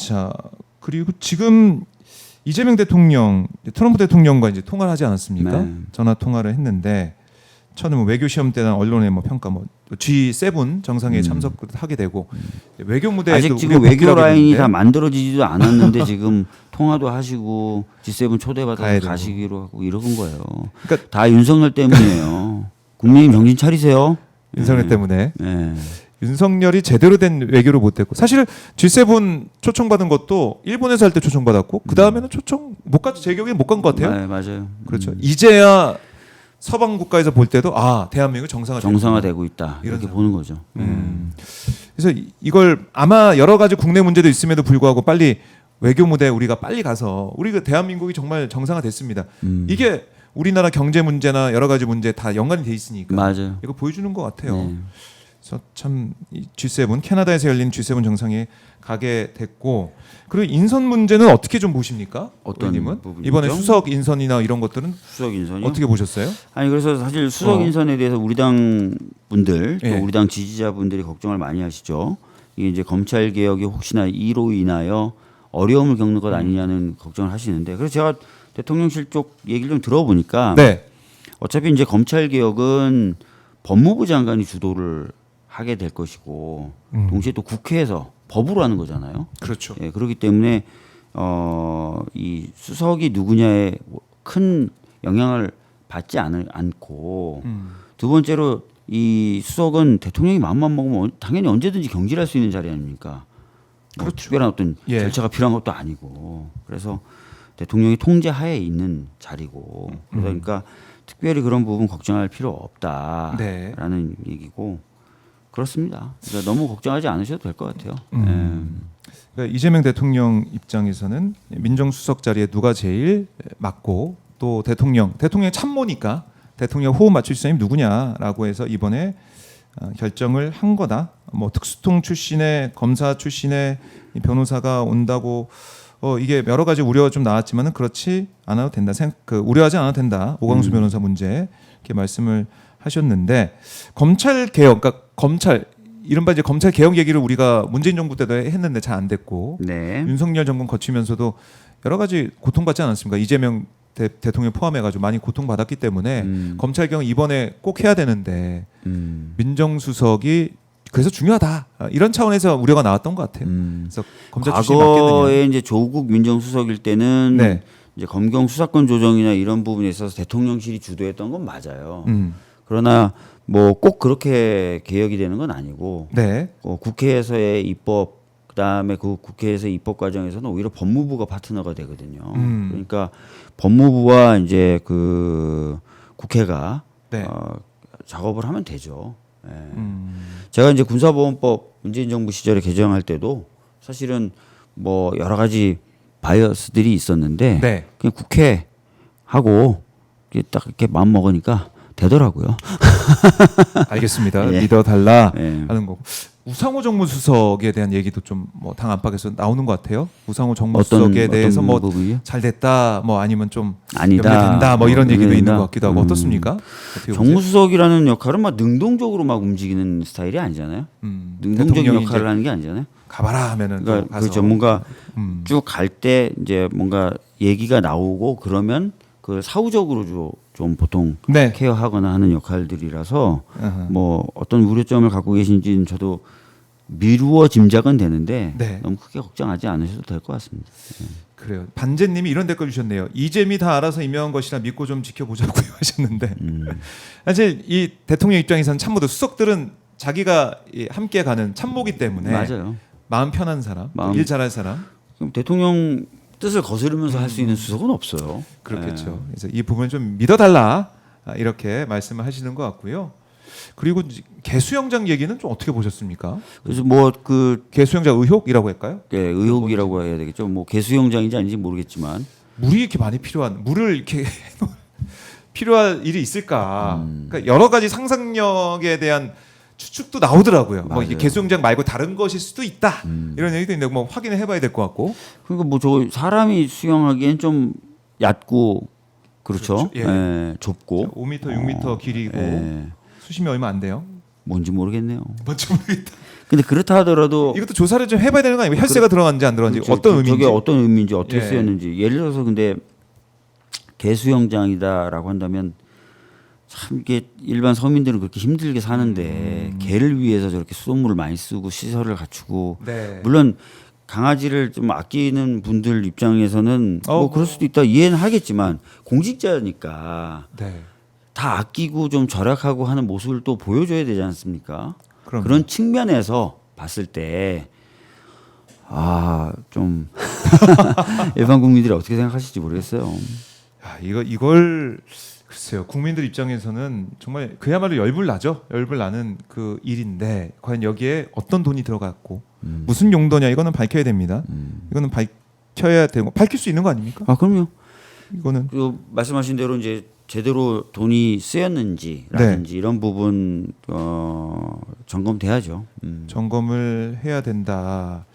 자, 그리고 지금 이재명 대통령, 트럼프 대통령과 이제 통화를 하지 않았습니까? 네. 전화 통화를 했는데 처음에 뭐 외교 시험 때나 언론의 뭐 평가, 뭐 G7 정상회의 참석하게 되고 외교 무대에 아직 지금 외교 라인이 다 만들어지지도 않았는데 지금 통화도 하시고 G7 초대받아서 가시기로 하고 이러는 거예요. 그러니까 다 윤석열 때문이에요. 국민님 정신 차리세요. 윤석열 때문에. 네. 윤석열이 제대로 된 외교를 못했고 사실 G7 초청받은 것도 일본에서 할 때 초청받았고 그 다음에는 초청 못 갔죠. 제 기억에 못 간 것 같아요. 네, 맞아요. 그렇죠. 이제야 서방 국가에서 볼 때도 대한민국 정상화되고 있다 이렇게 보는 거죠. 그래서 이걸 아마 여러 가지 국내 문제도 있음에도 불구하고 빨리 외교 무대에 우리가 빨리 가서 우리가 대한민국이 정말 정상화됐습니다. 이게 우리나라 경제 문제나 여러 가지 문제 다 연관이 돼 있으니까 맞아요. 이거 보여주는 것 같아요. 네. 그래서 참 G7 캐나다에서 열린 G7 정상에 가게 됐고 그리고 인선 문제는 어떻게 좀 보십니까? 어떤 의원님은? 부분이죠? 이번에 수석 인선이나 이런 것들은 수석 인선이요? 어떻게 보셨어요? 아니 그래서 사실 수석 인선에 대해서 우리 당 분들 또 예. 우리 당 지지자분들이 걱정을 많이 하시죠. 이게 이제 검찰 개혁이 혹시나 이로 인하여 어려움을 겪는 것 아니냐는 걱정을 하시는데 그래서 제가 대통령실 쪽 얘기를 좀 들어보니까 네. 어차피 이제 검찰 개혁은 법무부 장관이 주도를 하게 될 것이고 동시에 또 국회에서 법으로 하는 거잖아요. 그렇죠. 예, 그렇기 때문에 이 수석이 누구냐에 큰 영향을 받지 않고 두 번째로 이 수석은 대통령이 마음만 먹으면 당연히 언제든지 경질할 수 있는 자리 아닙니까? 뭐 그렇죠. 특별한 어떤 예. 절차가 필요한 것도 아니고 그래서 대통령이 통제하에 있는 자리고 그러니까 특별히 그런 부분 걱정할 필요 없다라는 네. 얘기고 그렇습니다. 그러니까 너무 걱정하지 않으셔도 될 것 같아요. 그러니까 이재명 대통령 입장에서는 민정수석 자리에 누가 제일 맞고 또 대통령 참모니까 대통령 호흡 맞출 사람이 누구냐라고 해서 이번에 결정을 한 거다. 뭐 특수통 출신의 검사 출신의 변호사가 온다고 이게 여러 가지 우려가 좀 나왔지만은 그렇지 않아도 된다. 우려하지 않아도 된다. 오광수 변호사 문제 이렇게 말씀을 하셨는데 검찰 개혁, 그러니까 이른바 이제 검찰 개혁 얘기를 우리가 문재인 정부 때도 했는데 잘 안 됐고 네. 윤석열 정권 거치면서도 여러 가지 고통받지 않았습니까? 이재명 대통령 포함해가지고 많이 고통받았기 때문에 검찰 개혁 이번에 꼭 해야 되는데 민정수석이 그래서 중요하다 이런 차원에서 우려가 나왔던 것 같아요. 그래서 검찰 출신이 맞겠느냐. 과거에 이제 조국 민정수석일 때는 네. 이제 검경 수사권 조정이나 이런 부분에 있어서 대통령실이 주도했던 건 맞아요. 그러나 뭐 꼭 그렇게 개혁이 되는 건 아니고 네. 국회에서의 입법 그다음에 그 국회에서 입법 과정에서는 오히려 법무부가 파트너가 되거든요. 그러니까 법무부와 이제 그 국회가 네. 작업을 하면 되죠. 예. 제가 이제 군사보건법 문재인 정부 시절에 개정할 때도 사실은 뭐 여러 가지 바이어스들이 있었는데 네. 그냥 국회하고 딱 이렇게 마음 먹으니까 되더라고요. 알겠습니다. 예. 믿어달라 예. 하는 거고 우상호 정무수석에 대한 얘기도 좀 뭐 당 안팎에서 나오는 것 같아요. 우상호 정무수석에 대해서 뭐 잘 됐다, 뭐 아니면 좀 아니다, 염려된다, 뭐 이런 얘기도 있는 것 같기도 하고 어떻습니까? 어떻게 보세요? 정무수석이라는 역할은 막 능동적으로 막 움직이는 스타일이 아니잖아요. 능동적인 역할을 하는 게 아니잖아요. 가봐라 하면은 그러니까 가서. 그렇죠. 뭔가 쭉 갈 때 이제 뭔가 얘기가 나오고 그러면 그 사후적으로 좀 보통 네. 케어하거나 하는 역할들이라서 어허. 뭐 어떤 우려점을 갖고 계신지는 저도 미루어 짐작은 되는데 네. 너무 크게 걱정하지 않으셔도 될 것 같습니다. 그래요. 반제님이 이런 댓글 주셨네요. 이재미 다 알아서 임명한 것이라 믿고 좀 지켜보자고요 하셨는데 사실 이 대통령 입장에서는 참모들 수석들은 자기가 함께 가는 참모기 때문에 맞아요. 마음 편한 사람, 일 잘할 사람. 그럼 대통령 뜻을 거스르면서 할 수 있는 수석은 없어요. 그렇겠죠. 그래서 이 부분 좀 믿어달라 이렇게 말씀을 하시는 것 같고요. 그리고 개수영장 얘기는 좀 어떻게 보셨습니까? 그래서 뭐 그 개수영장 의혹이라고 할까요? 의혹이라고 해야 되겠죠. 뭐 개수영장인지 아닌지 모르겠지만 물이 이렇게 많이 필요한 물을 이렇게 필요할 일이 있을까? 그러니까 여러 가지 상상력에 대한 추측도 나오더라고요. 뭐 이게 개수영장 말고 다른 것일 수도 있다. 이런 얘기도 있는데 뭐 확인을 해봐야 될 것 같고. 그러니까 뭐 저 사람이 수영하기엔 좀 얕고 그렇죠. 그렇죠. 예. 좁고 5m, 6m 길이고 예. 수심이 얼마 안 돼요. 뭔지 모르겠네요. 뭔지 모르겠다. 근데 그렇다 하더라도 이것도 조사를 좀 해봐야 되는 거 아니에요? 혈세가 들어갔는지 안 들어갔는지 그렇죠. 어떤 의미인지. 저게 어떤 의미인지 어떻게 예. 쓰였는지. 예를 들어서 근데 개수영장이다라고 한다면 참 이게 일반 서민들은 그렇게 힘들게 사는데 개를 위해서 저렇게 수돗물을 많이 쓰고 시설을 갖추고 네. 물론 강아지를 좀 아끼는 분들 입장에서는 뭐 뭐. 그럴 수도 있다 이해는 하겠지만 공직자니까 네. 다 아끼고 좀 절약하고 하는 모습을 또 보여줘야 되지 않습니까? 그럼요. 그런 측면에서 봤을 때 좀 일반 국민들이 어떻게 생각하실지 모르겠어요. 야, 이걸 글쎄요. 국민들 입장에서는 정말 그야말로 열불 나죠. 열불 나는 그 일인데 과연 여기에 어떤 돈이 들어갔고 무슨 용도냐 이거는 밝혀야 됩니다. 이거는 밝혀야 되고 밝힐 수 있는 거 아닙니까? 아 그럼요. 이거는 그 말씀하신 대로 이제 제대로 돈이 쓰였는지라든지 이런 부분 점검돼야죠. 점검을 해야 된다.